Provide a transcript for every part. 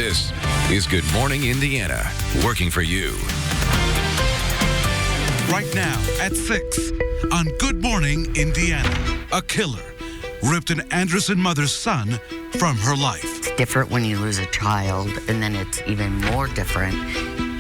This is Good Morning Indiana, working for you. Right now at 6 on Good Morning Indiana, a killer ripped an Anderson mother's son from her life. It's different when you lose a child, and then it's even more different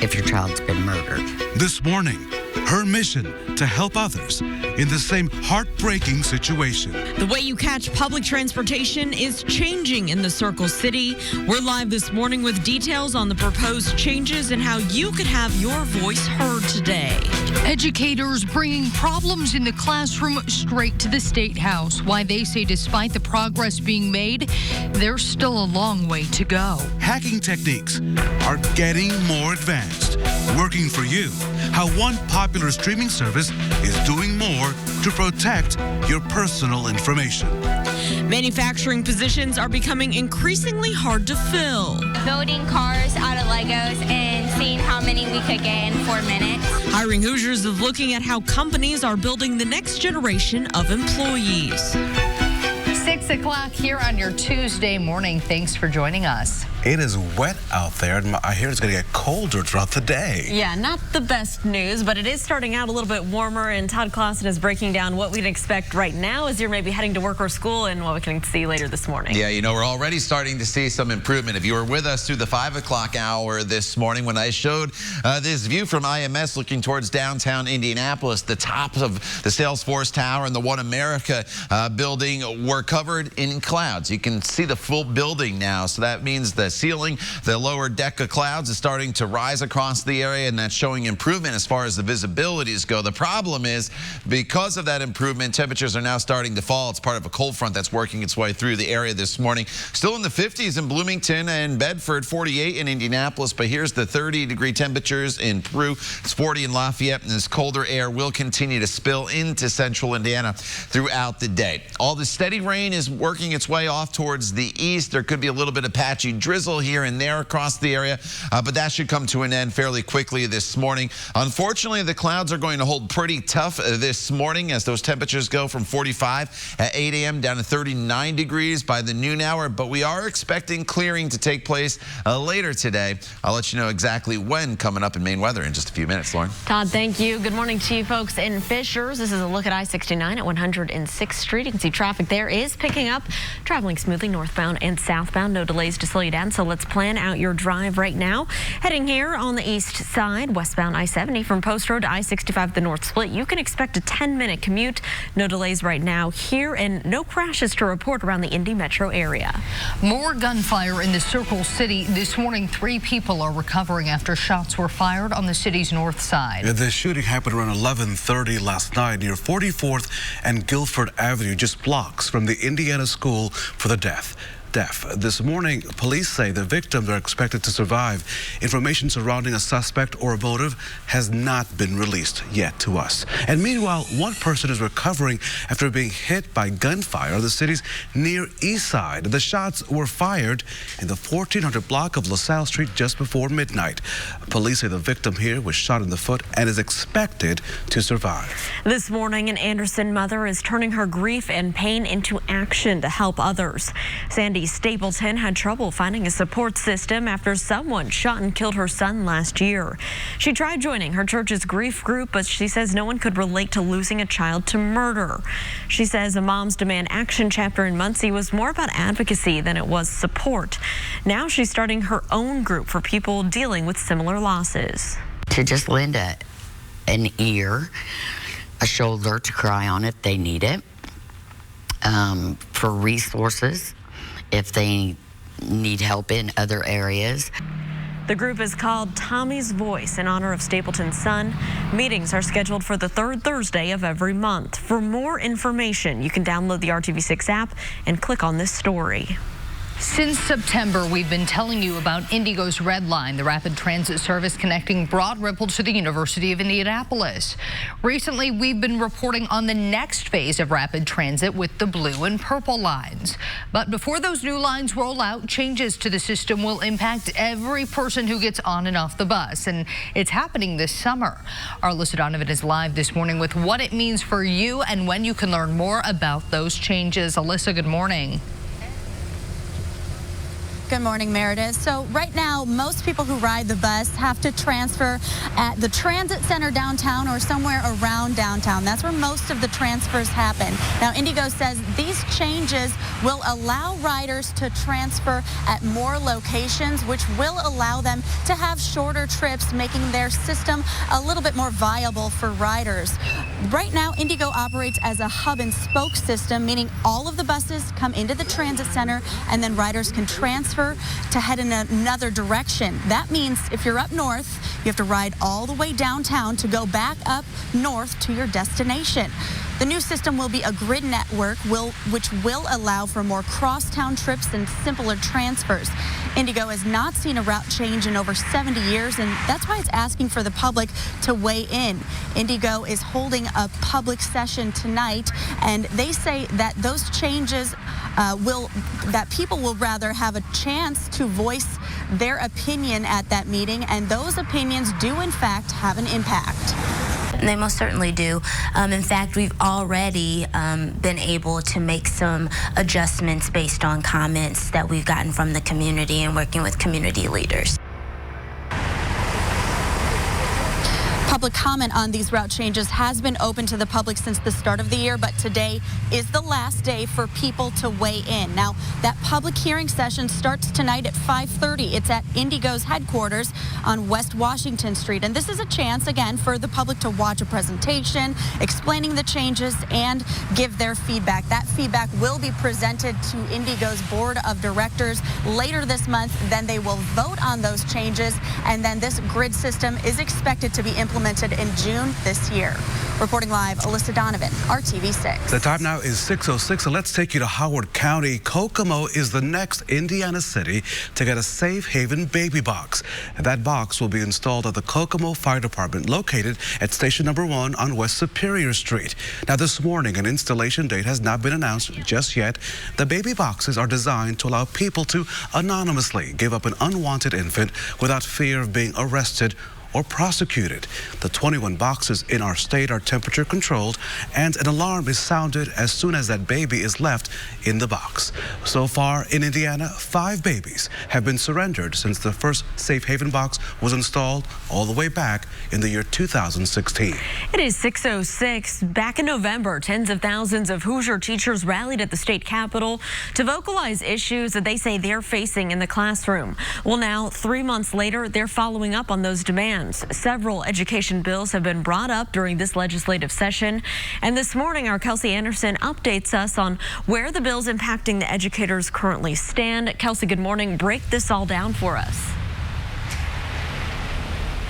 if your child's been murdered. This morning, her mission to help others in the same heartbreaking situation. The way you catch public transportation is changing in the Circle City. We're live this morning with details on the proposed changes and how you could have your voice heard today. Educators bringing problems in the classroom straight to the State House. Why they say despite the progress being made, there's still a long way to go. Hacking techniques are getting more advanced. Working for you, how one popular streaming service is doing more to protect your personal information. Manufacturing positions are becoming increasingly hard to fill. Building cars out of Legos and seeing how many we could get in 4 minutes. Hiring Hoosiers is looking at how companies are building the next generation of employees. 6 o'clock here on your Tuesday morning. Thanks for joining us. It is wet out there, and I hear it's going to get colder throughout the day. Yeah, not the best news, but it is starting out a little bit warmer, and Todd Clausen is breaking down what we'd expect right now as you're maybe heading to work or school and what we can see later this morning. Yeah, you know, we're already starting to see some improvement. If you were with us through the 5 o'clock hour this morning when I showed this view from IMS looking towards downtown Indianapolis, the tops of the Salesforce Tower and the One America building were covered in clouds. You can see the full building now, so that means the ceiling, the lower deck of clouds is starting to rise across the area, and that's showing improvement as far as the visibilities go. The problem is, because of that improvement, temperatures are now starting to fall. It's part of a cold front that's working its way through the area this morning. Still in the 50s in Bloomington and Bedford, 48 in Indianapolis, but here's the 30-degree temperatures in Peru. It's 40 in Lafayette, and this colder air will continue to spill into central Indiana throughout the day. All the steady rain is working its way off towards the east. There could be a little bit of patchy drizzle here and there across the area, but that should come to an end fairly quickly this morning. Unfortunately, the clouds are going to hold pretty tough this morning as those temperatures go from 45 at 8 a.m. down to 39 degrees by the noon hour, but we are expecting clearing to take place later today. I'll let you know exactly when coming up in Maine weather in just a few minutes, Lauren. Todd, thank you. Good morning to you folks in Fishers. This is a look at I-69 at 106th Street. You can see traffic there is picking up, traveling smoothly northbound and southbound. No delays to slow you down, so let's plan out your drive right now. Heading here on the east side, westbound I-70 from Post Road to I-65, the north split. You can expect a 10-minute commute. No delays right now here, and no crashes to report around the Indy metro area. More gunfire in the Circle City this morning. 3 people are recovering after shots were fired on the city's north side. The shooting happened around 11:30 last night near 44th and Guilford Avenue, just blocks from the Indiana School for the Deaf. This morning, police say the victims are expected to survive. Information surrounding a suspect or a motive has not been released yet to us. And meanwhile, one person is recovering after being hit by gunfire on the city's near east side. The shots were fired in the 1400 block of LaSalle Street just before midnight. Police say the victim here was shot in the foot and is expected to survive. This morning, an Anderson mother is turning her grief and pain into action to help others. Sandy Stapleton had trouble finding a support system after someone shot and killed her son last year. She tried joining her church's grief group, but she says no one could relate to losing a child to murder. She says a Moms Demand Action chapter in Muncie was more about advocacy than it was support. Now she's starting her own group for people dealing with similar losses. To just lend an ear, a shoulder to cry on if they need it, for resources if they need help in other areas. The group is called Tommy's Voice in honor of Stapleton's son. Meetings are scheduled for the 3rd Thursday of every month. For more information, you can download the RTV6 app and click on this story. Since September, we've been telling you about Indigo's Red Line, the rapid transit service connecting Broad Ripple to the University of Indianapolis. Recently, we've been reporting on the next phase of rapid transit with the blue and purple lines. But before those new lines roll out, changes to the system will impact every person who gets on and off the bus, and it's happening this summer. Our Alyssa Donovan is live this morning with what it means for you and when you can learn more about those changes. Alyssa, good morning. Good morning, Meredith. So right now, most people who ride the bus have to transfer at the transit center downtown or somewhere around downtown. That's where most of the transfers happen. Now, Indigo says these changes will allow riders to transfer at more locations, which will allow them to have shorter trips, making their system a little bit more viable for riders. Right now, Indigo operates as a hub and spoke system, meaning all of the buses come into the transit center and then riders can transfer to head in another direction. That means if you're up north, you have to ride all the way downtown to go back up north to your destination. The new system will be a grid network which will allow for more crosstown trips and simpler transfers. Indigo has not seen a route change in over 70 years, and that's why it's asking for the public to weigh in. Indigo is holding a public session tonight, and they say that those changes that people will rather have a chance to voice their opinion at that meeting, and those opinions do in fact have an impact. They most certainly do. In fact, we've already been able to make some adjustments based on comments that we've gotten from the community and working with community leaders. Public comment on these route changes has been open to the public since the start of the year, but today is the last day for people to weigh in. Now, that public hearing session starts tonight at 5:30. It's at Indigo's headquarters on West Washington Street, and this is a chance, again, for the public to watch a presentation explaining the changes and give their feedback. That feedback will be presented to Indigo's board of directors later this month. Then they will vote on those changes, and then this grid system is expected to be implemented in June this year. Reporting live, Alyssa Donovan, RTV6. The time now is 6:06, so let's take you to Howard County. Kokomo is the next Indiana city to get a safe haven baby box. And that box will be installed at the Kokomo Fire Department, located at station number 1 on West Superior Street. Now, this morning, an installation date has not been announced just yet. The baby boxes are designed to allow people to anonymously give up an unwanted infant without fear of being arrested or prosecuted. The 21 boxes in our state are temperature controlled, and an alarm is sounded as soon as that baby is left in the box. So far in Indiana, 5 babies have been surrendered since the first safe haven box was installed all the way back in the year 2016. It is 6:06. Back in November, tens of thousands of Hoosier teachers rallied at the state capitol to vocalize issues that they say they're facing in the classroom. Well, now, 3 months later, they're following up on those demands. Several education bills have been brought up during this legislative session. And this morning, our Kelsey Anderson updates us on where the bills impacting the educators currently stand. Kelsey, good morning. Break this all down for us.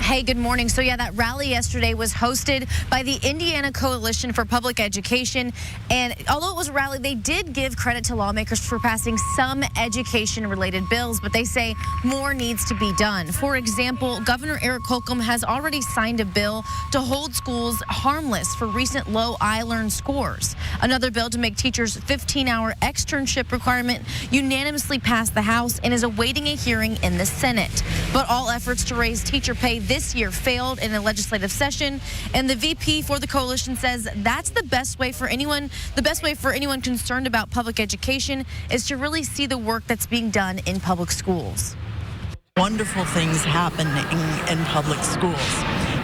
Hey, good morning. So yeah, that rally yesterday was hosted by the Indiana Coalition for Public Education. And although it was a rally, they did give credit to lawmakers for passing some education-related bills, but they say more needs to be done. For example, Governor Eric Holcomb has already signed a bill to hold schools harmless for recent low I-Learn scores. Another bill to make teachers' 15-hour externship requirement unanimously passed the House and is awaiting a hearing in the Senate. But all efforts to raise teacher pay this year failed in a legislative session, and the VP for the coalition says that's the best way for anyone concerned about public education is to really see the work that's being done in public schools. Wonderful things happening in public schools.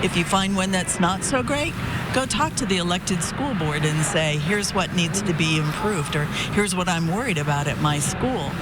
If you find one that's not so great, go talk to the elected school board and say, here's what needs to be improved, or here's what I'm worried about at my school.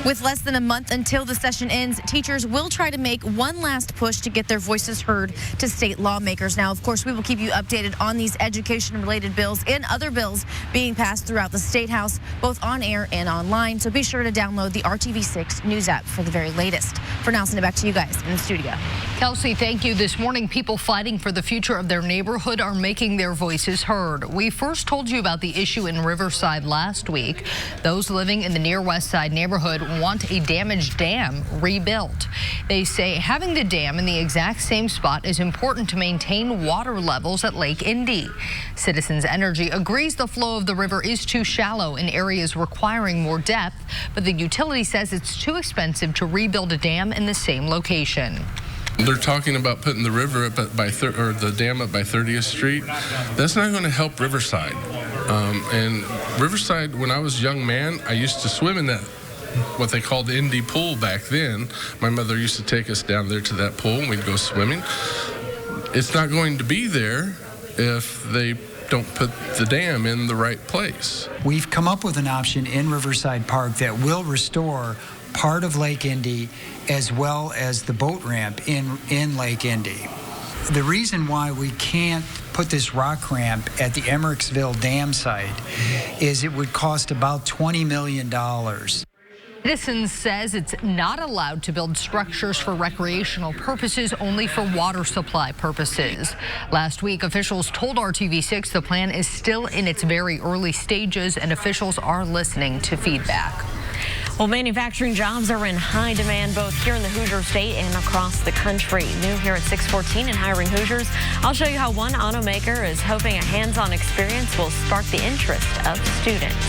With less than a month until the session ends, teachers will try to make one last push to get their voices heard to state lawmakers. Now, of course, we will keep you updated on these education-related bills and other bills being passed throughout the State House, both on air and online. So be sure to download the RTV6 News app for the very latest. For now, I'll send it back to you guys in the studio. Kelsey, thank you. This morning, people fighting for the future of their neighborhood are making their voices heard. We first told you about the issue in Riverside last week. Those living in the near West Side neighborhood want a damaged dam rebuilt. They say having the dam in the exact same spot is important to maintain water levels at Lake Indy. Citizens Energy agrees the flow of the river is too shallow in areas requiring more depth, but the utility says it's too expensive to rebuild a dam in the same location. They're talking about putting the river up the dam up by 30th Street. That's not going to help Riverside. And Riverside, when I was a young man, I used to swim in that, what they called the Indy pool back then. My mother used to take us down there to that pool and we'd go swimming. It's not going to be there if they don't put the dam in the right place. We've come up with an option in Riverside Park that will restore part of Lake Indy as well as the boat ramp in Lake Indy. The reason why we can't put this rock ramp at the Emmericksville Dam site is it would cost about $20 million. Citizens says it's not allowed to build structures for recreational purposes, only for water supply purposes. Last week, officials told RTV6 the plan is still in its very early stages and officials are listening to feedback. Well, manufacturing jobs are in high demand both here in the Hoosier State and across the country. New here at 6:14 in Hiring Hoosiers, I'll show you how one automaker is hoping a hands-on experience will spark the interest of students.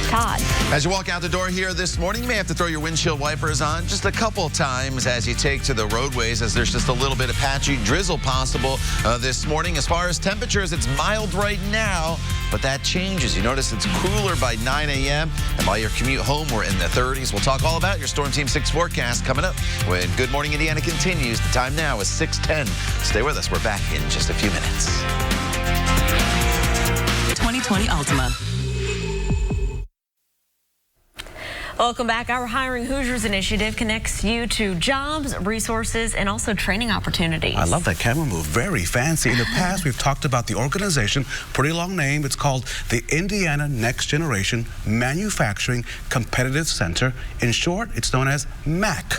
Todd. As you walk out the door here this morning, you may have to throw your windshield wipers on just a couple times as you take to the roadways, as there's just a little bit of patchy drizzle possible this morning. As far as temperatures, it's mild right now, but that changes. You notice it's cooler by 9 a.m. and by your commute home, we're in the 30s. We'll talk all about your Storm Team 6 forecast coming up when Good Morning Indiana continues. The time now is 6:10. Stay with us. We're back in just a few minutes. 2020 Altima. Welcome back. Our Hiring Hoosiers initiative connects you to jobs, resources, and also training opportunities. I love that camera move. Very fancy. In the past, we've talked about the organization. Pretty long name. It's called the Indiana Next Generation Manufacturing Competitive Center. In short, it's known as MAC.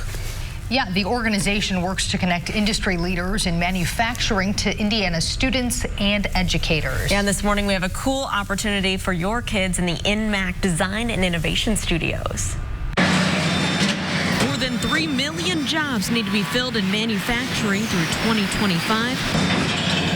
Yeah, the organization works to connect industry leaders in manufacturing to Indiana students and educators. Yeah, and this morning we have a cool opportunity for your kids in the InMac Design and Innovation Studios. More than 3 million jobs need to be filled in manufacturing through 2025,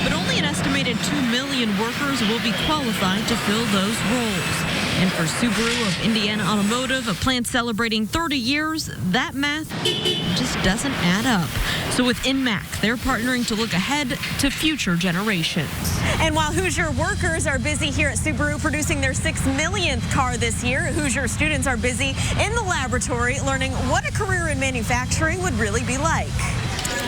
but only an estimated 2 million workers will be qualified to fill those roles. And for Subaru of Indiana Automotive, a plant celebrating 30 years, that math just doesn't add up. So with InMac, they're partnering to look ahead to future generations. And while Hoosier workers are busy here at Subaru producing their 6 millionth car this year, Hoosier students are busy in the laboratory learning what a career in manufacturing would really be like.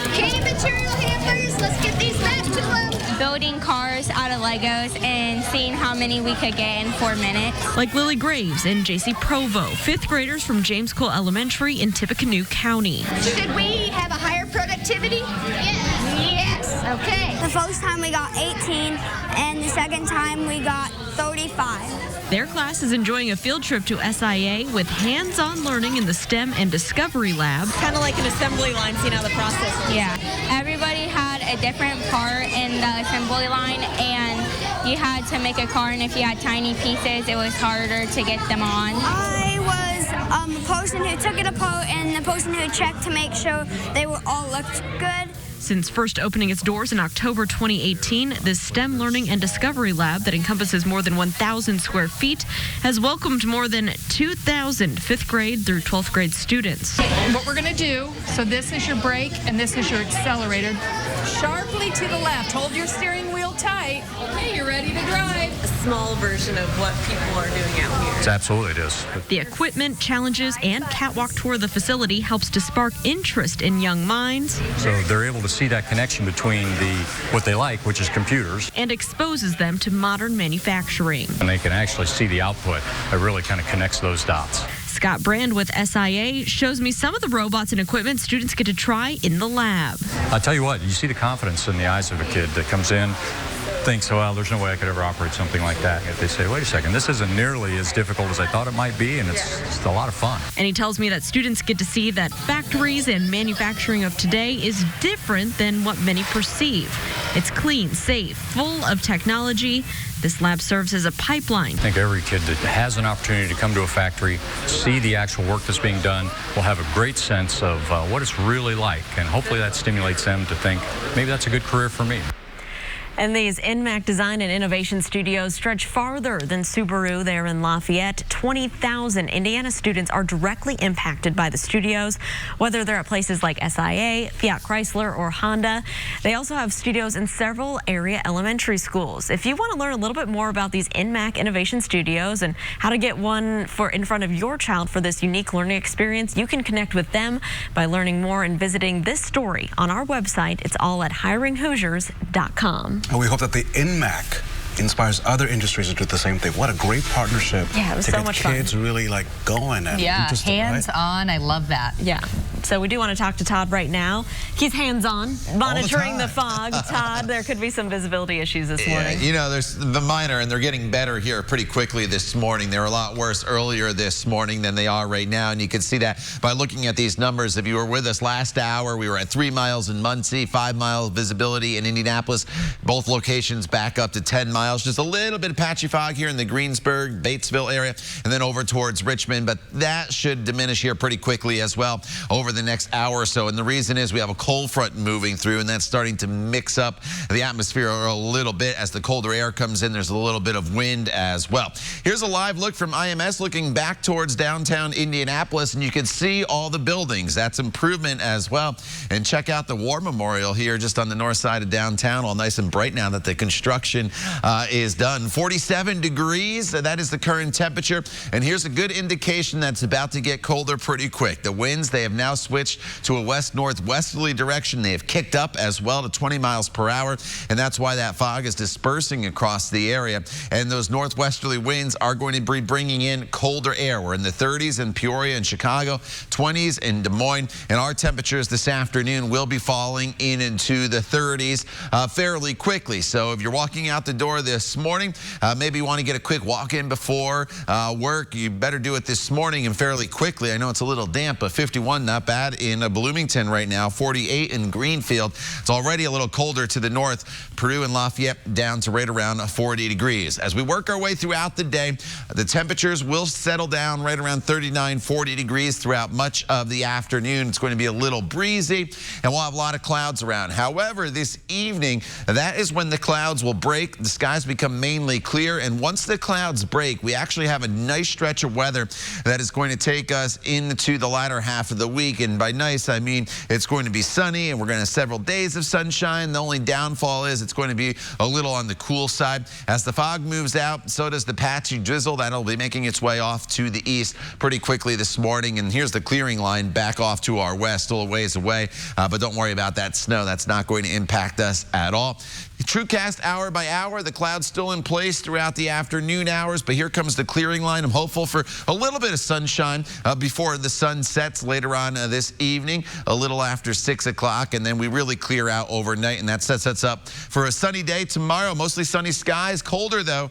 Okay, material hampers, let's get these back to them. Building cars out of Legos and seeing how many we could get in 4 minutes. Like Lily Graves and JC Provo, 5th graders from James Cole Elementary in Tippecanoe County. Should we have a higher productivity? Yes. Okay. The first time we got 18, and the second time we got 35. Their class is enjoying a field trip to SIA with hands-on learning in the STEM and Discovery Lab. Kind of like an assembly line, seeing how the process is. Yeah. Everybody had a different part in the assembly line, and you had to make a car, and if you had tiny pieces, it was harder to get them on. I was the person who took it apart and the person who checked to make sure they were all looked good. Since first opening its doors in October 2018, this STEM Learning and Discovery Lab that encompasses more than 1,000 square feet has welcomed more than 2,000 5th grade through 12th grade students. What we're going to do, so this is your brake and this is your accelerator. Sharply to the left. Hold your steering wheel tight. Okay, you're ready to drive. A small version of what people are doing out here. It absolutely is. The equipment, challenges, and catwalk tour of the facility helps to spark interest in young minds. So they're able to see that connection between what they like, which is computers, and exposes them to modern manufacturing. And they can actually see the output that really kind of connects those dots. Scott Brand with SIA shows me some of the robots and equipment students get to try in the lab. I'll tell you what, you see the confidence in the eyes of a kid that comes in, thinks, well, there's no way I could ever operate something like that. If they say, wait a second, this isn't nearly as difficult as I thought it might be, and it's a lot of fun. And he tells me that students get to see that factories and manufacturing of today is different than what many perceive. It's clean, safe, full of technology. This lab serves as a pipeline. I think every kid that has an opportunity to come to a factory, see the actual work that's being done, will have a great sense of what it's really like, and hopefully that stimulates them to think, maybe that's a good career for me. And these NMAC Design and Innovation Studios stretch farther than Subaru there in Lafayette. 20,000 Indiana students are directly impacted by the studios, whether they're at places like SIA, Fiat Chrysler, or Honda. They also have studios in several area elementary schools. If you want to learn a little bit more about these NMAC Innovation Studios and how to get one in front of your child for this unique learning experience, you can connect with them by learning more and visiting this story on our website. It's all at hiringhoosiers.com. And we hope that the NMAC inspires other industries to do the same thing. What a great partnership. Yeah, it was to so get much fun. kids really like going and interested, hands-on. I love that. Yeah. So we do want to talk to Todd right now. He's hands-on, monitoring the fog. Todd, there could be some visibility issues this morning. You know, there's the minor, and they're getting better here pretty quickly this morning. They were a lot worse earlier this morning than they are right now, and you can see that by looking at these numbers. If you were with us last hour, we were at 3 miles in Muncie, 5 mile visibility in Indianapolis. Both locations back up to 10 miles. Just a little bit of patchy fog here in the Greensburg, Batesville area, and then over towards Richmond, but that should diminish here pretty quickly as well over the next hour or so. And the reason is we have a cold front moving through, and that's starting to mix up the atmosphere a little bit. As the colder air comes in, there's a little bit of wind as well. Here's a live look from IMS looking back towards downtown Indianapolis, and you can see all the buildings. That's improvement as well. And check out the War Memorial here just on the north side of downtown, all nice and bright now that the construction is done. 47 degrees, that is the current temperature. And here's a good indication that's about to get colder pretty quick. The winds, they have now switched to a west-northwesterly direction. They have kicked up as well to 20 miles per hour, and that's why that fog is dispersing across the area. And those northwesterly winds are going to be bringing in colder air. We're in the 30s in Peoria and Chicago, 20s in Des Moines, and our temperatures this afternoon will be falling into the 30s fairly quickly. So if you're walking out the door this morning, maybe you want to get a quick walk in before work, you better do it this morning and fairly quickly. I know it's a little damp, but 51 not bad in Bloomington right now, 48 in Greenfield. It's already a little colder to the north. Purdue and Lafayette down to right around 40 degrees. As we work our way throughout the day, the temperatures will settle down right around 39, 40 degrees throughout much of the afternoon. It's going to be a little breezy, and we'll have a lot of clouds around. However, this evening, that is when the clouds will break. The skies become mainly clear, and once the clouds break, we actually have a nice stretch of weather that is going to take us into the latter half of the week. And by nice, I mean it's going to be sunny, and we're going to have several days of sunshine. The only downfall is it's going to be a little on the cool side. As the fog moves out, so does the patchy drizzle. That'll be making its way off to the east pretty quickly this morning. And here's the clearing line back off to our west, still a ways away. But don't worry about that snow. That's not going to impact us at all. TrueCast hour by hour, the clouds still in place throughout the afternoon hours, but here comes the clearing line. I'm hopeful for a little bit of sunshine before the sun sets later on this evening, a little after 6 o'clock, and then we really clear out overnight, and that sets us up for a sunny day tomorrow. Mostly sunny skies, colder though,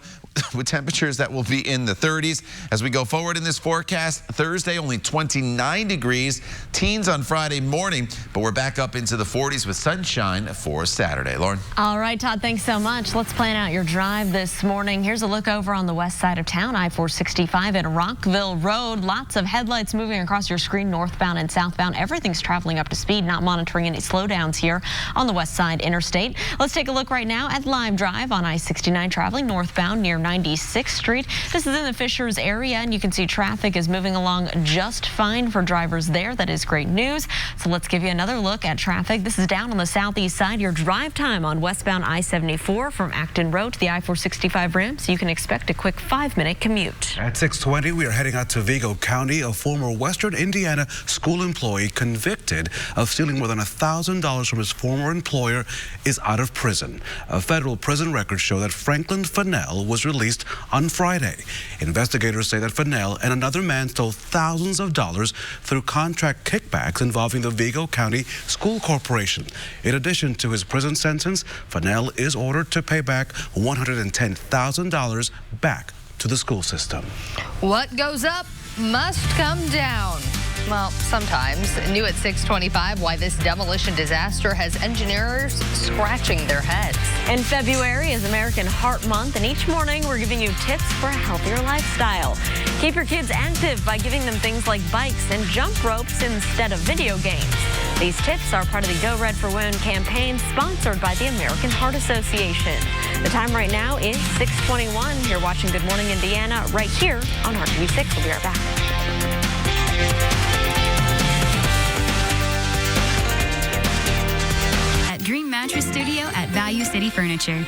with temperatures that will be in the 30s. As we go forward in this forecast, Thursday only 29 degrees, teens on Friday morning, but we're back up into the 40s with sunshine for Saturday. Lauren. All right, Todd, thanks so much. Let's plan out your drive this morning. Here's a look over on the west side of town, I-465 at Rockville Road. Lots of headlights moving across your screen, northbound and southbound. Everything's traveling up to speed, not monitoring any slowdowns here on the west side interstate. Let's take a look right now at Live Drive on I-69 traveling northbound near 96th Street. This is in the Fishers area, and you can see traffic is moving along just fine for drivers there. That is great news. So let's give you another look at traffic. This is down on the southeast side. Your drive time on westbound I-74 from Acton Road to the I-465 ramp, so you can expect a quick 5-minute commute. At 6:20, we are heading out to Vigo County. A former Western Indiana school employee convicted of stealing more than $1,000 from his former employer is out of prison. Federal prison records show that Franklin Fennell was released on Friday. Investigators say that Fennell and another man stole thousands of dollars through contract kickbacks involving the Vigo County School Corporation. In addition to his prison sentence, Fennell is ordered to pay back $110,000 back to the school system. What goes up must come down. Well, sometimes. New at 6:25, why this demolition disaster has engineers scratching their heads. And February is American Heart Month, and each morning we're giving you tips for a healthier lifestyle. Keep your kids active by giving them things like bikes and jump ropes instead of video games. These tips are part of the Go Red for Women campaign sponsored by the American Heart Association. The time right now is 6:21. You're watching Good Morning Indiana right here on RTV6. We'll be right back. At Dream Mattress Studio at Value City Furniture.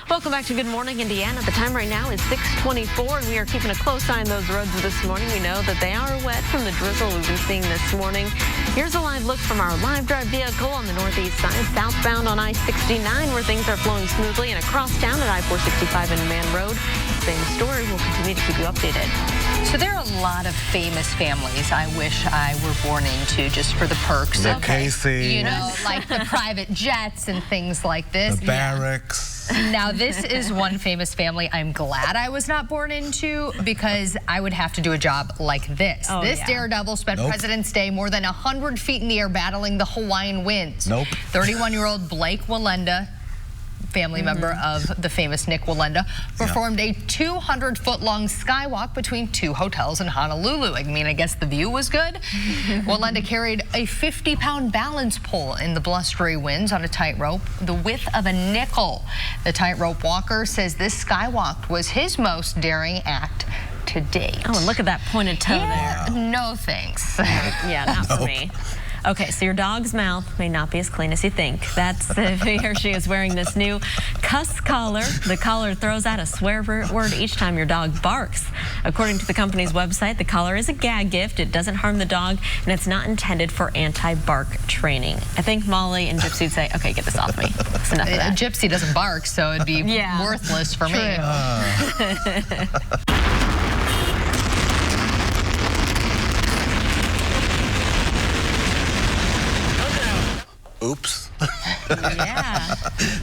Welcome back to Good Morning Indiana. The time right now is 6:24, and we are keeping a close eye on those roads this morning. We know that they are wet from the drizzle we've been seeing this morning. Here's a live look from our live drive vehicle on the northeast side, southbound on I-69, where things are flowing smoothly, and across town at I-465 and Man Road. Same story. We'll continue to keep you updated. So there are a lot of famous families I wish I were born into just for the perks. The Casey. You know, like the private jets and things like this. The barracks. Now, this is one famous family I'm glad I was not born into, because I would have to do a job like this. This daredevil spent President's Day more than 100 feet in the air battling the Hawaiian winds. 31-year-old Blake Wallenda, family member of the famous Nick Wallenda, performed a 200-foot-long skywalk between two hotels in Honolulu. I mean, I guess the view was good. Wallenda carried a 50-pound balance pole in the blustery winds on a tightrope, the width of a nickel. The tightrope walker says this skywalk was his most daring act to date. Oh, and look at that pointed toe there. No thanks. Yeah, not for me. Okay, so your dog's mouth may not be as clean as you think. That's here she is wearing this new cuss collar. The collar throws out a swear word each time your dog barks. According to the company's website, the collar is a gag gift. It doesn't harm the dog, and it's not intended for anti-bark training. I think Molly and Gypsy would say, okay, get this off me. It's enough of that. Gypsy doesn't bark, so it'd be worthless for me. Oops.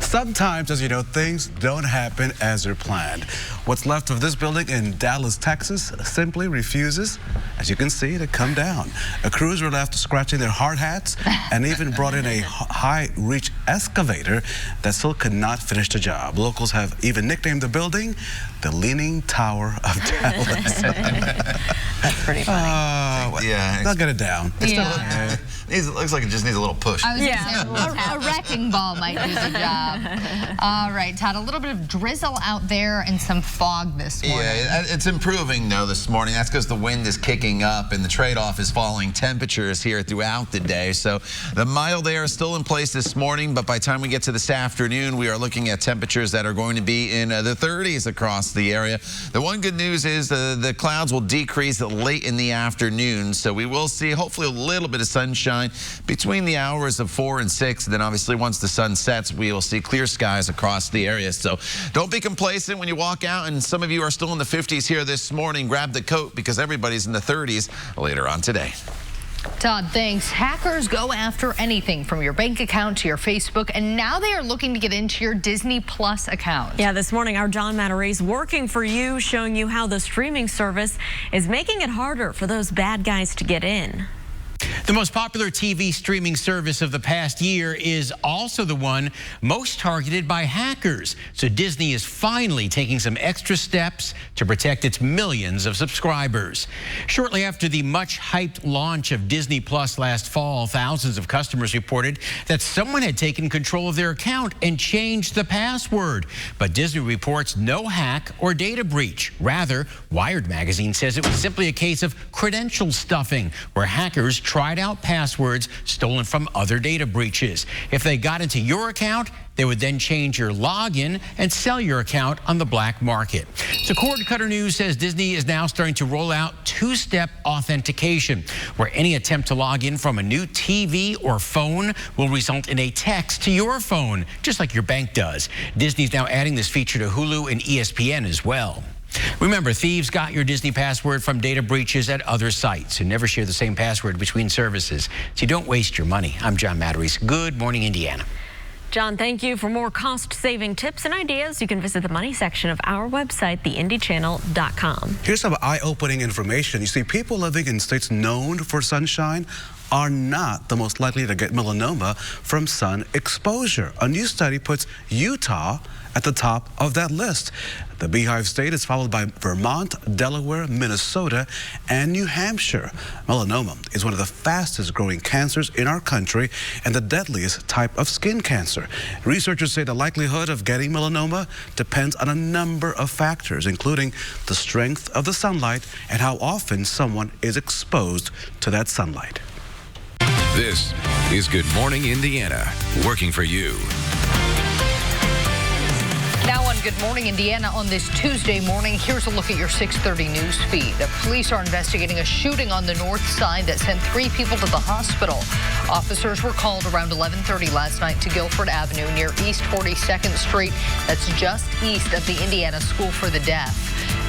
Sometimes, as you know, things don't happen as they're planned. What's left of this building in Dallas, Texas, simply refuses, as you can see, to come down. Crews were left scratching their hard hats and even brought in a high-reach excavator that still could not finish the job. Locals have even nicknamed the building the Leaning Tower of Dallas. That's pretty funny. They'll get it down. It looks like it just needs a little push. I was gonna say, a wrecking ball might do the job. All right, Todd, a little bit of drizzle out there and some fog this morning. Yeah, it's improving, though, this morning. That's because the wind is kicking up, and the trade-off is falling temperatures here throughout the day. So the mild air is still in place this morning, but by the time we get to this afternoon, we are looking at temperatures that are going to be in the 30s across the area. The one good news is the clouds will decrease late in the afternoon, so we will see hopefully a little bit of sunshine between the hours of 4 and 6. And then obviously once the sun sets, we will see clear skies across the area. So don't be complacent when you walk out, and some of you are still in the 50s here this morning. Grab the coat because everybody's in the 30s later on today. Todd, thanks. Hackers go after anything from your bank account to your Facebook, and now they are looking to get into your Disney Plus account. Yeah, this morning our John Matarese working for you, showing you how the streaming service is making it harder for those bad guys to get in. The most popular TV streaming service of the past year is also the one most targeted by hackers. So Disney is finally taking some extra steps to protect its millions of subscribers. Shortly after the much-hyped launch of Disney Plus last fall, thousands of customers reported that someone had taken control of their account and changed the password. But Disney reports no hack or data breach. Rather, Wired magazine says it was simply a case of credential stuffing, where hackers tried out passwords stolen from other data breaches. If they got into your account, they would then change your login and sell your account on the black market. So Cord Cutter News says Disney is now starting to roll out two-step authentication, where any attempt to log in from a new TV or phone will result in a text to your phone, just like your bank does. Disney's now adding this feature to Hulu and ESPN as well. Remember, thieves got your Disney password from data breaches at other sites, and never share the same password between services, so you don't waste your money. I'm John Matarese. Good morning, Indiana. John, thank you. For more cost-saving tips and ideas, you can visit the money section of our website, theindychannel.com. Here's some eye-opening information. You see, people living in states known for sunshine are not the most likely to get melanoma from sun exposure. A new study puts Utah at the top of that list. The Beehive State is followed by Vermont, Delaware, Minnesota, and New Hampshire. Melanoma is one of the fastest growing cancers in our country and the deadliest type of skin cancer. Researchers say the likelihood of getting melanoma depends on a number of factors, including the strength of the sunlight and how often someone is exposed to that sunlight. This is Good Morning Indiana, working for you. Now on Good Morning Indiana on this Tuesday morning, here's a look at your 6:30 news feed. The police are investigating a shooting on the north side that sent 3 people to the hospital. Officers were called around 11:30 last night to Guilford Avenue near East 42nd Street. That's just east of the Indiana School for the Deaf.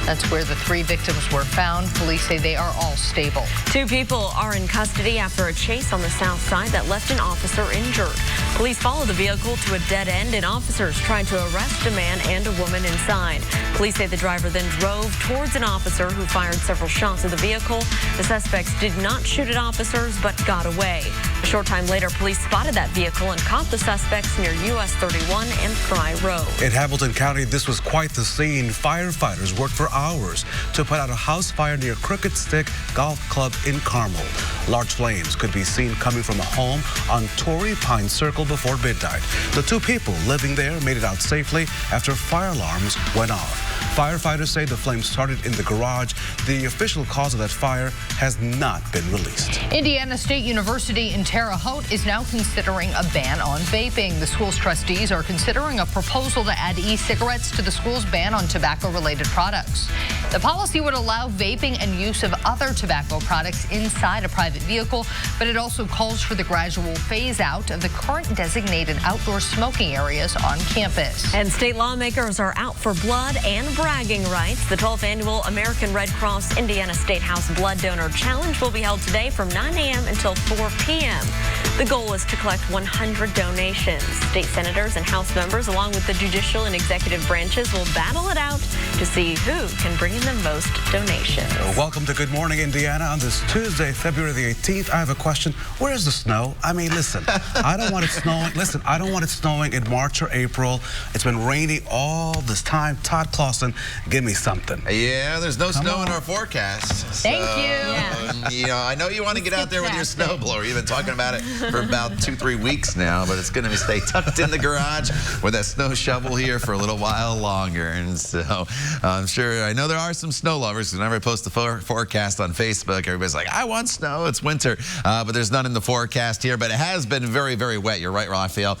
That's where the 3 victims were found. Police say they are all stable. 2 people are in custody after a chase on the south side that left an officer injured. Police followed the vehicle to a dead end, and officers tried to arrest a man and a woman inside. Police say the driver then drove towards an officer who fired several shots at the vehicle. The suspects did not shoot at officers but got away. A short time later, police spotted that vehicle and caught the suspects near US 31 and Fry Road. In Hamilton County, this was quite the scene. Firefighters worked for hours to put out a house fire near Crooked Stick Golf Club in Carmel. Large flames could be seen coming from a home on Torrey Pine Circle before midnight. The 2 people living there made it out safely after fire alarms went off. Firefighters say the flames started in the garage. The official cause of that fire has not been released. Indiana State University in Terre Haute is now considering a ban on vaping. The school's trustees are considering a proposal to add e-cigarettes to the school's ban on tobacco-related products. The policy would allow vaping and use of other tobacco products inside a private vehicle, but it also calls for the gradual phase out of the current designated outdoor smoking areas on campus. And state lawmakers are out for blood and bragging rights. The 12th annual American Red Cross Indiana State House Blood Donor Challenge will be held today from 9 a.m. until 4 p.m. The goal is to collect 100 donations. State senators and House members, along with the judicial and executive branches, will battle it out to see who can bring in the most donations. Welcome to Good Morning Indiana on this Tuesday, February the 18th. I have a question. Where is the snow? I mean, listen, I don't want it snowing. Listen, I don't want it snowing in March or April. It's been rainy all this time. Todd Clausen, give me something. Yeah, there's no snow in our forecast. Thank you. Yeah. You know, I know you want to get out there with your snowblower. You've been talking about it for about 2-3 weeks now, but it's going to stay tucked in the garage with that snow shovel here for a little while longer. And so I'm sure, I know there are some snow lovers. Whenever I post the forecast on Facebook, everybody's like, I want snow. It's winter. But there's none in the forecast here. But it has been very, very wet. You're right, Raphael,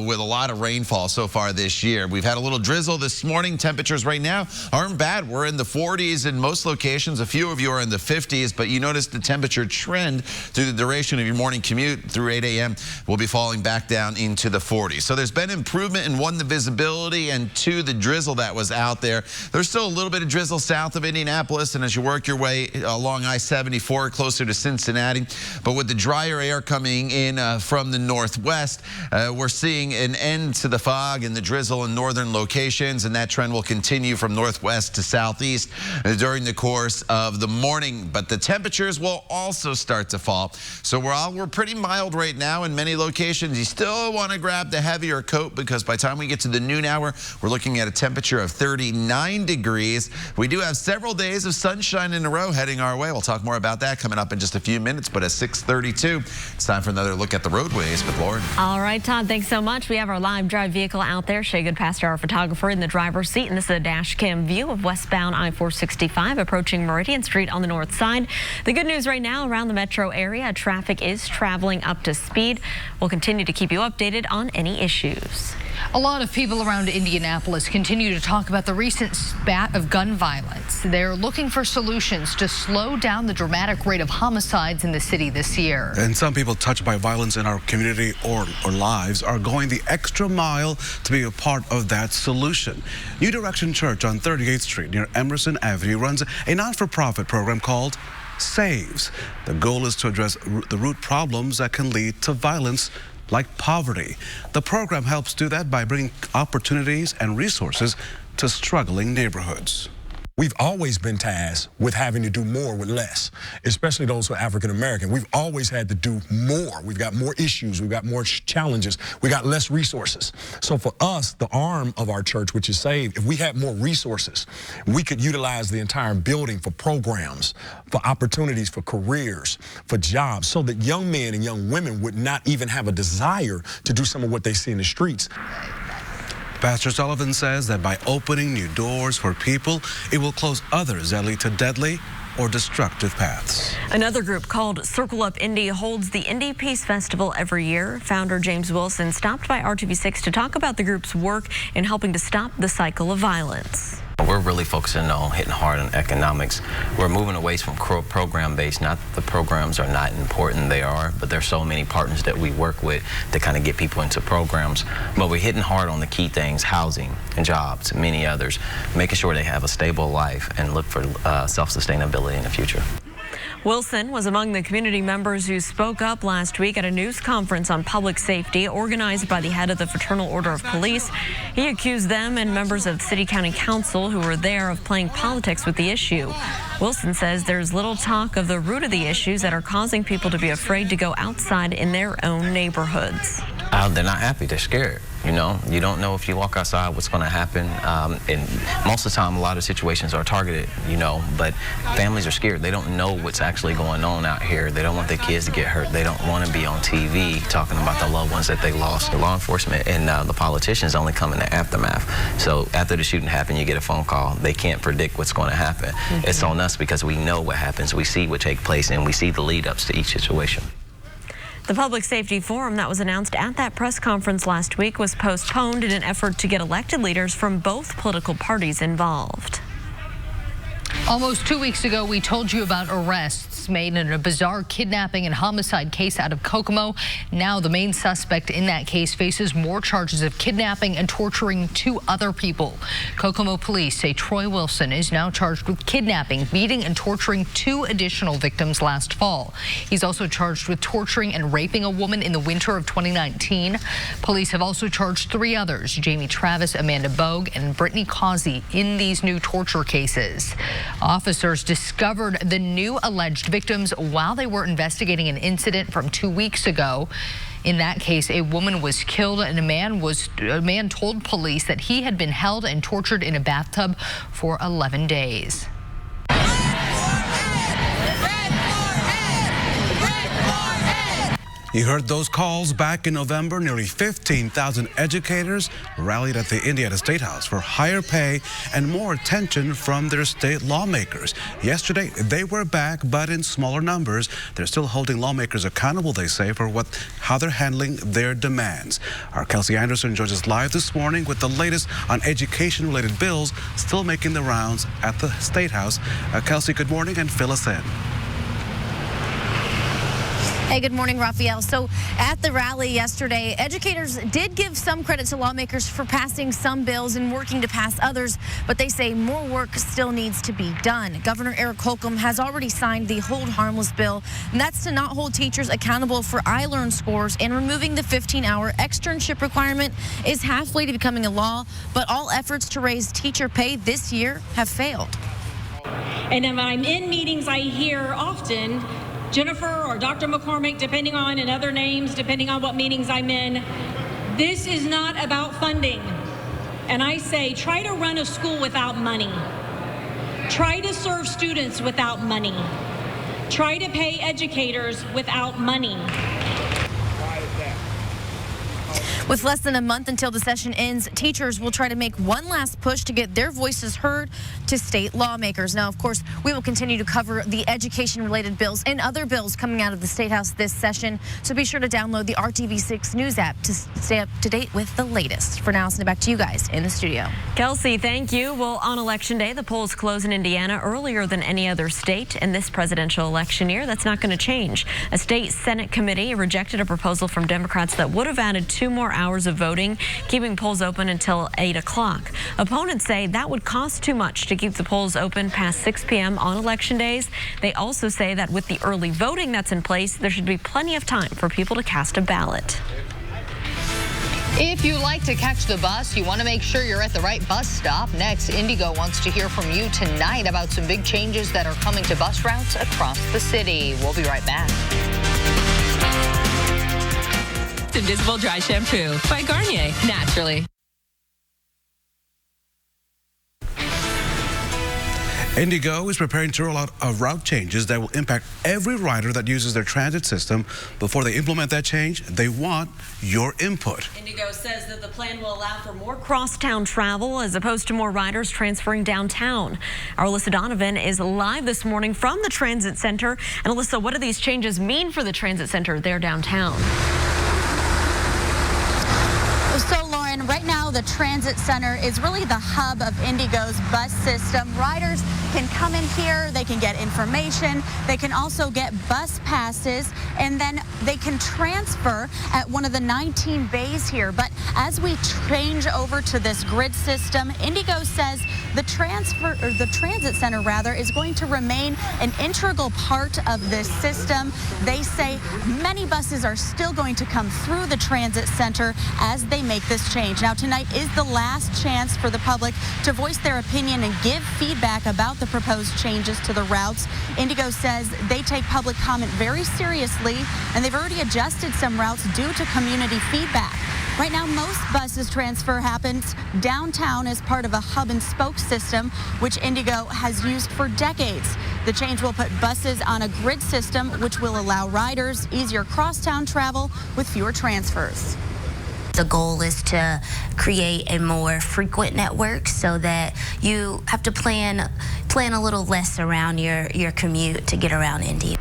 with a lot of rainfall so far this year. We've had a little drizzle this morning. Temperatures right now aren't bad. We're in the 40s in most locations. A few of you are in the 50s, but you notice the temperature trend through the duration of your morning commute through 8 a.m. will be falling back down into the 40s. So there's been improvement in 1, the visibility, and 2, the drizzle that was out there. There's still a little bit of drizzle south of Indianapolis, and as you work your way along I-74 closer to Cincinnati, but with the drier air coming in from the northwest, we're seeing an end to the fog and the drizzle in northern locations, and that trend will continue from northwest to southeast during the course of the morning. But the temperatures will also start to fall. So we're pretty mild right now in many locations. You still want to grab the heavier coat because by the time we get to the noon hour, we're looking at a temperature of 39 degrees. We do have several days of sunshine in a row heading our way. We'll talk more about that coming up in just a few minutes. But at 6:32, it's time for another look at the roadways with Lauren. All right, Todd, thanks so much. We have our live drive vehicle out there. Shay Goodpaster, our photographer, in the driver's seat. And this is a dash cam view of westbound I-465 approaching Meridian Street on the north side. The good news right now around the metro area, traffic is traveling up to speed. We'll continue to keep you updated on any issues. A lot of people around Indianapolis continue to talk about the recent spat of gun violence. They're looking for solutions to slow down the dramatic rate of homicides in the city this year. And some people touched by violence in our community or lives are going the extra mile to be a part of that solution. New Direction Church on 38th Street near Emerson Avenue runs a not-for-profit program called saves. The goal is to address the root problems that can lead to violence, like poverty. The program helps do that by bringing opportunities and resources to struggling neighborhoods. We've always been tasked with having to do more with less, especially those who are African American. We've always had to do more. We've got more issues. We've got more challenges. We got less resources. So for us, the arm of our church, which is Save, if we had more resources, we could utilize the entire building for programs, for opportunities, for careers, for jobs, so that young men and young women would not even have a desire to do some of what they see in the streets. Pastor Sullivan says that by opening new doors for people, it will close others that lead to deadly or destructive paths. Another group called Circle Up Indy holds the Indy Peace Festival every year. Founder James Wilson stopped by RTV6 to talk about the group's work in helping to stop the cycle of violence. We're really focusing on hitting hard on economics. We're moving away from program-based. Not that the programs are not important, they are, but there's so many partners that we work with to kind of get people into programs. But we're hitting hard on the key things, housing and jobs, and many others, making sure they have a stable life and look for self-sustainability in the future. Wilson was among the community members who spoke up last week at a news conference on public safety organized by the head of the Fraternal Order of Police. He accused them and members of City County Council who were there of playing politics with the issue. Wilson says there's little talk of the root of the issues that are causing people to be afraid to go outside in their own neighborhoods. They're not happy, they're scared. You know, you don't know if you walk outside what's going to happen. And most of the time, a lot of situations are targeted, you know, but families are scared. They don't know what's actually going on out here. They don't want their kids to get hurt. They don't want to be on TV talking about the loved ones that they lost. The law enforcement and the politicians only come in the aftermath. So after the shooting happened, you get a phone call. They can't predict what's going to happen. It's on us because we know what happens. We see what takes place, and we see the lead-ups to each situation. The Public Safety Forum that was announced at that press conference last week was postponed in an effort to get elected leaders from both political parties involved. Almost 2 weeks ago, we told you about arrests made in a bizarre kidnapping and homicide case out of Kokomo. Now the main suspect in that case faces more charges of kidnapping and torturing 2 other people. Kokomo police say Troy Wilson is now charged with kidnapping, beating and torturing 2 additional victims last fall. He's also charged with torturing and raping a woman in the winter of 2019. Police have also charged 3 others, Jamie Travis, Amanda Bogue, and Brittany Causey, in these new torture cases. Officers discovered the new alleged victims while they were investigating an incident from 2 weeks ago. In that case, a woman was killed and a man told police that he had been held and tortured in a bathtub for 11 days. You heard those calls back in November. Nearly 15,000 educators rallied at the Indiana State House for higher pay and more attention from their state lawmakers. Yesterday, they were back, but in smaller numbers. They're still holding lawmakers accountable, they say, for how they're handling their demands. Our Kelsey Anderson joins us live this morning with the latest on education-related bills still making the rounds at the State House. Kelsey, good morning, and fill us in. Hey, good morning, Raphael. So at the rally yesterday, educators did give some credit to lawmakers for passing some bills and working to pass others, but they say more work still needs to be done. Governor Eric Holcomb has already signed the Hold Harmless bill, and that's to not hold teachers accountable for iLearn scores, and removing the 15-hour externship requirement is halfway to becoming a law, but all efforts to raise teacher pay this year have failed. And when I'm in meetings, I hear often Jennifer or Dr. McCormick, depending on, and other names, depending on what meetings I'm in, this is not about funding. And I say, try to run a school without money. Try to serve students without money. Try to pay educators without money. With less than a month until the session ends, teachers will try to make one last push to get their voices heard to state lawmakers. Now, of course, we will continue to cover the education-related bills and other bills coming out of the State House this session, so be sure to download the RTV6 News app to stay up to date with the latest. For now, I'll send it back to you guys in the studio. Kelsey, thank you. Well, on Election Day, the polls close in Indiana earlier than any other state. In this presidential election year, that's not going to change. A state Senate committee rejected a proposal from Democrats that would have added 2 more hours of voting, keeping polls open until 8 o'clock. Opponents say that would cost too much to keep the polls open past 6 p.m. on election days. They also say that with the early voting that's in place, there should be plenty of time for people to cast a ballot. If you like to catch the bus, you want to make sure you're at the right bus stop. Next, Indigo wants to hear from you tonight about some big changes that are coming to bus routes across the city. We'll be right back. Invisible Dry Shampoo by Garnier, naturally. Indigo is preparing to roll out route changes that will impact every rider that uses their transit system. Before they implement that change, they want your input. Indigo says that the plan will allow for more crosstown travel as opposed to more riders transferring downtown. Our Alyssa Donovan is live this morning from the Transit Center. And Alyssa, what do these changes mean for the Transit Center there downtown? So, Lauren, right now the Transit Center is really the hub of Indigo's bus system. Riders can come in here, they can get information, they can also get bus passes, and then they can transfer at one of the 19 bays here. But as we change over to this grid system, Indigo says the Transit Center is going to remain an integral part of this system. They say many buses are still going to come through the Transit Center as they make this change. Now, tonight is the last chance for the public to voice their opinion and give feedback about the proposed changes to the routes. Indigo says they take public comment very seriously, and they've already adjusted some routes due to community feedback. Right now, most buses transfer happens downtown as part of a hub and spoke system, which Indigo has used for decades. The change will put buses on a grid system, which will allow riders easier crosstown travel with fewer transfers. The goal is to create a more frequent network so that you have to plan a little less around your commute to get around Indy.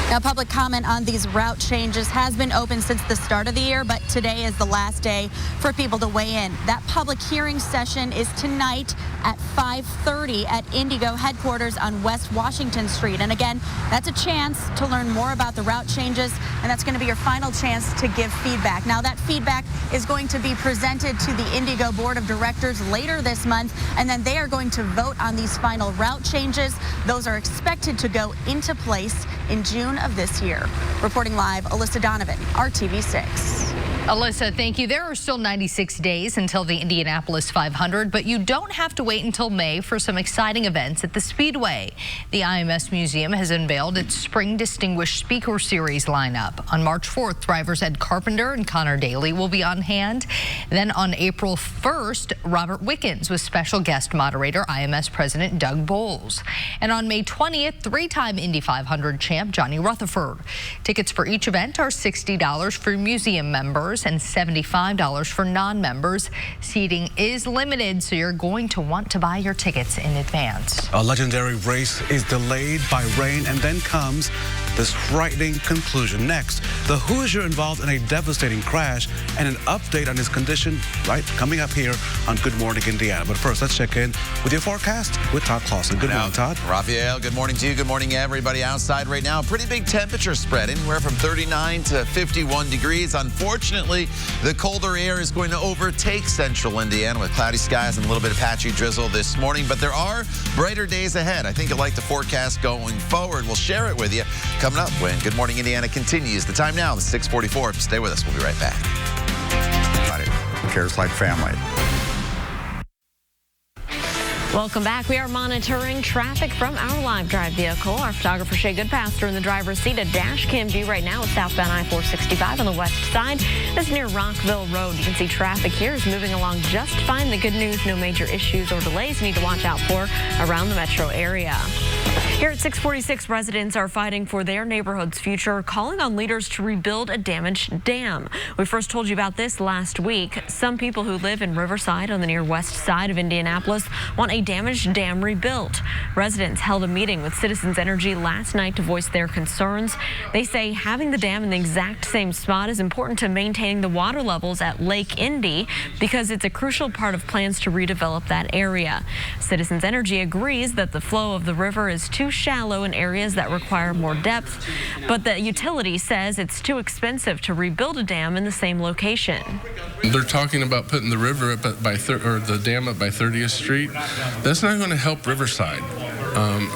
Now, public comment on these route changes has been open since the start of the year, but today is the last day for people to weigh in. That public hearing session is tonight at 5:30 at Indigo headquarters on West Washington Street. And again, that's a chance to learn more about the route changes, and that's going to be your final chance to give feedback. Now, that feedback is going to be presented to the Indigo Board of Directors later this month, and then they are going to vote on these final route changes. Those are expected to go into place in June of this year. Reporting live, Alyssa Donovan, RTV6. Alyssa, thank you. There are still 96 days until the Indianapolis 500, but you don't have to wait until May for some exciting events at the Speedway. The IMS Museum has unveiled its Spring Distinguished Speaker Series lineup. On March 4th, drivers Ed Carpenter and Connor Daly will be on hand. Then on April 1st, Robert Wickens with special guest moderator IMS President Doug Bowles. And on May 20th, three-time Indy 500 champ Johnny Rutherford. Tickets for each event are $60 for museum members and $75 for non-members. Seating is limited, so you're going to want to buy your tickets in advance. A legendary race is delayed by rain, and then comes this frightening conclusion. Next, the Hoosier involved in a devastating crash, and an update on his condition coming up here on Good Morning Indiana. But first, let's check in with your forecast with Todd Clausen. Good morning, Todd. Raphael, good morning to you. Good morning, everybody outside right now. Pretty big temperature spread, anywhere from 39 to 51 degrees. Unfortunately, the colder air is going to overtake central Indiana with cloudy skies and a little bit of patchy drizzle this morning. But there are brighter days ahead. I think you'll like the forecast going forward. We'll share it with you coming up when Good Morning Indiana continues. The time now is 6:44. Stay with us. We'll be right back. Cares like family. Welcome back. We are monitoring traffic from our live drive vehicle. Our photographer Shay Goodpaster in the driver's seat. A dash cam view right now at southbound I-465 on the west side. That's near Rockville Road. You can see traffic here is moving along just fine. The good news, no major issues or delays you need to watch out for around the metro area. Here at 646, residents are fighting for their neighborhood's future, calling on leaders to rebuild a damaged dam. We first told you about this last week. Some people who live in Riverside on the near west side of Indianapolis want a damaged dam rebuilt. Residents held a meeting with Citizens Energy last night to voice their concerns. They say having the dam in the exact same spot is important to maintaining the water levels at Lake Indy because it's a crucial part of plans to redevelop that area. Citizens Energy agrees that the flow of the river is too shallow in areas that require more depth, but the utility says it's too expensive to rebuild a dam in the same location. They're talking about putting the river up by the dam up by 30th Street. That's not going to help Riverside.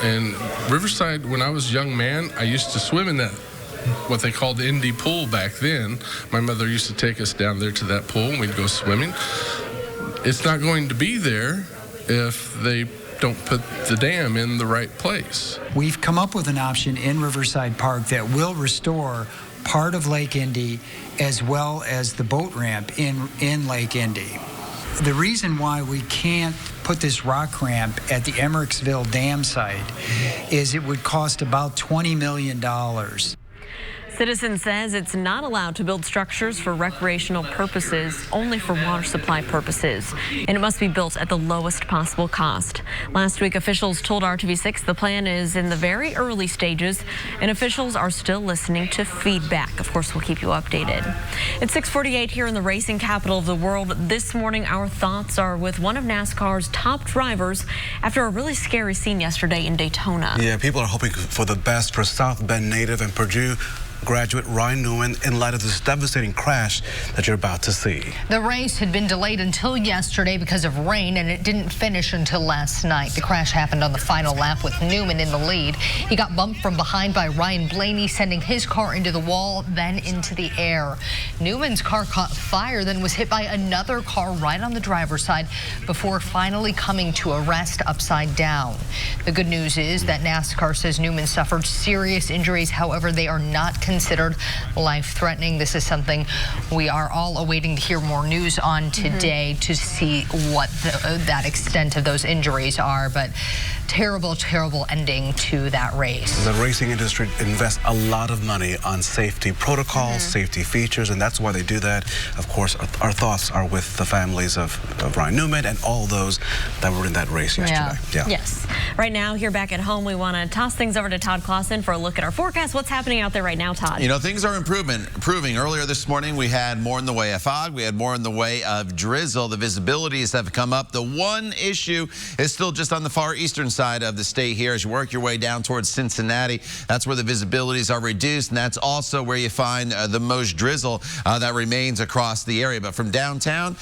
And Riverside, when I was a young man, I used to swim in that, what they called the Indy pool back then. My mother used to take us down there to that pool and we'd go swimming. It's not going to be there if they don't put the dam in the right place. We've come up with an option in Riverside Park that will restore part of Lake Indy as well as the boat ramp in Lake Indy. The reason why we can't put this rock ramp at the Emmericksville Dam site is it would cost about $20 million. Citizen says it's not allowed to build structures for recreational purposes, only for water supply purposes, and it must be built at the lowest possible cost. Last week, officials told RTV6 the plan is in the very early stages, and officials are still listening to feedback. Of course, we'll keep you updated. It's 6:48 here in the racing capital of the world. This morning, our thoughts are with one of NASCAR's top drivers after a really scary scene yesterday in Daytona. Yeah, people are hoping for the best for South Bend native and Purdue graduate Ryan Newman in light of this devastating crash that you're about to see. The race had been delayed until yesterday because of rain, and it didn't finish until last night. The crash happened on the final lap with Newman in the lead. He got bumped from behind by Ryan Blaney, sending his car into the wall, then into the air. Newman's car caught fire, then was hit by another car right on the driver's side before finally coming to a rest upside down. The good news is that NASCAR says Newman suffered serious injuries. However, they are not considered life-threatening. This is something we are all awaiting to hear more news on today to see what that extent of those injuries are. But terrible, terrible ending to that race. The racing industry invests a lot of money on safety protocols, safety features, and that's why they do that. Of course, our thoughts are with the families of Ryan Newman and all those that were in that race yesterday. Yeah. Yes. Right now, here back at home, we want to toss things over to Todd Clausen for a look at our forecast. What's happening out there right now, Todd? You know, things are improving. Earlier this morning, we had more in the way of fog. We had more in the way of drizzle. The visibilities have come up. The one issue is still just on the far eastern side of the state here. As you work your way down towards Cincinnati, that's where the visibilities are reduced, and that's also where you find the most drizzle that remains across the area. But from downtown,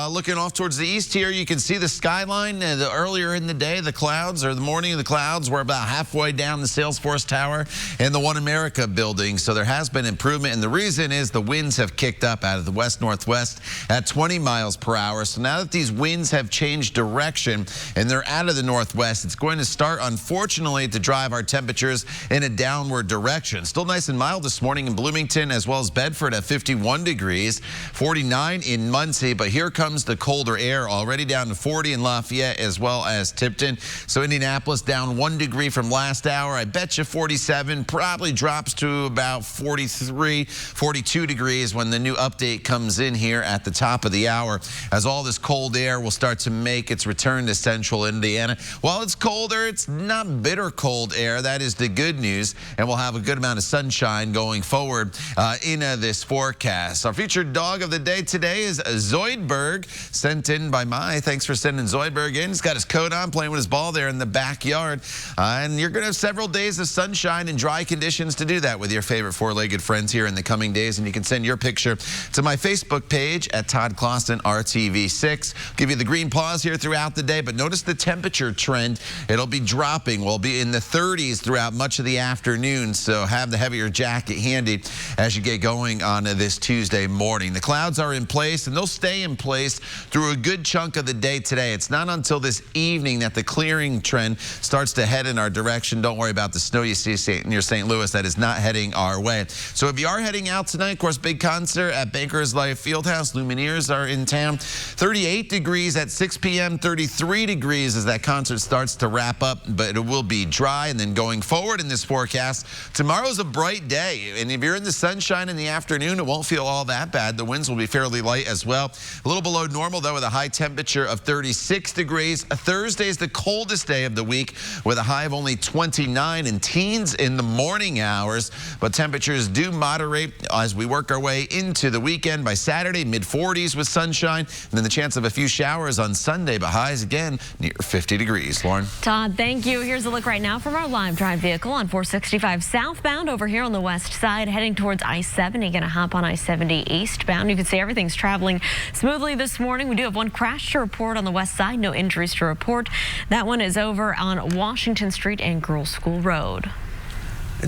looking off towards the east here, you can see the skyline. Earlier in the day, the clouds, or the morning of the clouds, were about halfway down the Salesforce Tower and the One America building. So there has been improvement, and the reason is the winds have kicked up out of the west-northwest at 20 miles per hour. So now that these winds have changed direction and they're out of the northwest, it's going to start, unfortunately, to drive our temperatures in a downward direction. Still nice and mild this morning in Bloomington as well as Bedford at 51 degrees, 49 in Muncie, but here comes the colder air, already down to 40 in Lafayette as well as Tipton. So Indianapolis down 1 degree from last hour. I bet you 47 probably drops to about 43, 42 degrees when the new update comes in here at the top of the hour, as all this cold air will start to make its return to central Indiana. While it's colder, it's not bitter cold air. That is the good news, and we'll have a good amount of sunshine going forward in this forecast. Our featured dog of the day today is Zoidberg, sent in by Mai. Thanks for sending Zoidberg in. He's got his coat on, playing with his ball there in the backyard, and you're going to have several days of sunshine and dry conditions to do that with your favorite four-legged friends here in the coming days. And you can send your picture to my Facebook page at Todd Clausen RTV6. Give you the green pause here throughout the day, but notice the temperature trend. It'll be dropping. We'll be in the 30s throughout much of the afternoon, so have the heavier jacket handy as you get going on this Tuesday morning. The clouds are in place, and they'll stay in place through a good chunk of the day today. It's not until this evening that the clearing trend starts to head in our direction. Don't worry about the snow you see near St. Louis. That is not heading our way. So if you are heading out tonight, of course, big concert at Bankers Life Fieldhouse. Lumineers are in town. 38 degrees at 6 p.m., 33 degrees as that concert starts to wrap up, but it will be dry. And then going forward in this forecast, tomorrow's a bright day, and if you're in the sunshine in the afternoon, it won't feel all that bad. The winds will be fairly light as well. A little below normal, though, with a high temperature of 36 degrees. Thursday is the coldest day of the week with a high of only 29 and teens in the morning hours, but temperatures do moderate as we work our way into the weekend. By Saturday, mid-40s with sunshine, and then the chance of a few showers on Sunday, but highs again near 50 degrees. Lauren? Todd, thank you. Here's a look right now from our live drive vehicle on 465 southbound over here on the west side, heading towards I-70. Going to hop on I-70 eastbound. You can see everything's traveling smoothly this morning. We do have one crash to report on the west side. No injuries to report. That one is over on Washington Street and Girls School Road.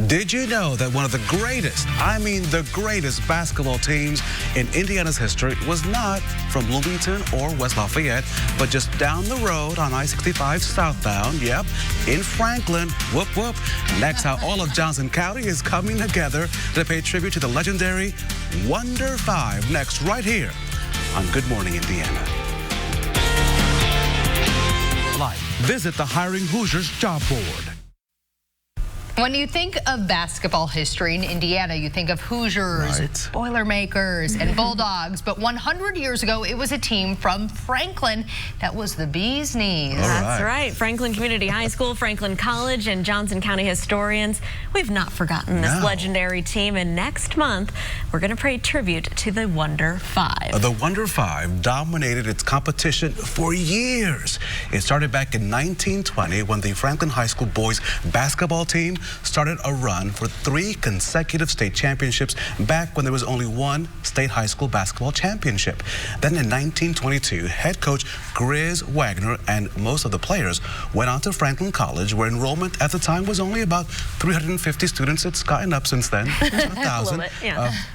Did you know that one of the greatest, I mean the greatest basketball teams in Indiana's history was not from Bloomington or West Lafayette, but just down the road on I-65 southbound, yep, in Franklin, whoop whoop. Next, how all of Johnson County is coming together to pay tribute to the legendary Wonder Five. Next, right here on Good Morning Indiana. Visit the Hiring Hoosiers job board. When you think of basketball history in Indiana, you think of Hoosiers, Boilermakers, and Bulldogs. But 100 years ago, it was a team from Franklin that was the bee's knees. That's right. Franklin Community High School, Franklin College, and Johnson County historians. We've not forgotten this legendary team. And next month, we're going to pay tribute to the Wonder Five. The Wonder Five dominated its competition for years. It started back in 1920 when the Franklin High School boys basketball team started a run for 3 consecutive state championships back when there was only one state high school basketball championship. Then in 1922, head coach Grizz Wagner and most of the players went on to Franklin College, where enrollment at the time was only about 350 students. It's gotten up since then, 1,000.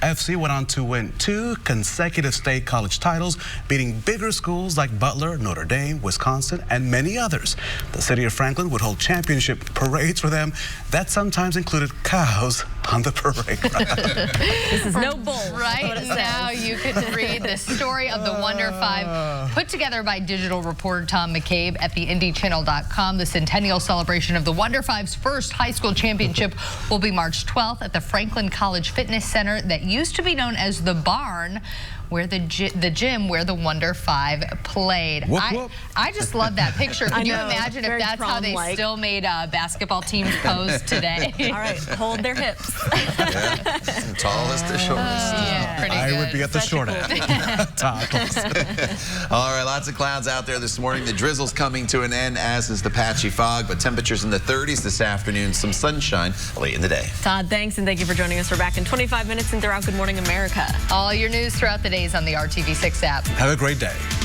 FC went on to win 2 consecutive state college titles, beating bigger schools like Butler, Notre Dame, Wisconsin, and many others. The city of Franklin would hold championship parades for them that sometimes included cows on the parade route. This is no bull. Right now, you can read the story of the Wonder Five, put together by digital reporter Tom McCabe at theindychannel.com. The centennial celebration of the Wonder Five's first high school championship will be March 12th at the Franklin College Fitness Center that used to be known as the Barn, where the gym where the Wonder Five played. Whoop, whoop. I just love that picture. Can you imagine if that's how they still made basketball teams pose today? All right, hold their hips. Tallest to shortest. Yeah, pretty I good. would be at the short end. All right, lots of clouds out there this morning. The drizzle's coming to an end, as is the patchy fog, but temperatures in the 30s this afternoon. Some sunshine late in the day. Todd, thanks, and thank you for joining us. We're back in 25 minutes and throughout Good Morning America. All your news throughout the days on the RTV6 app. Have a great day.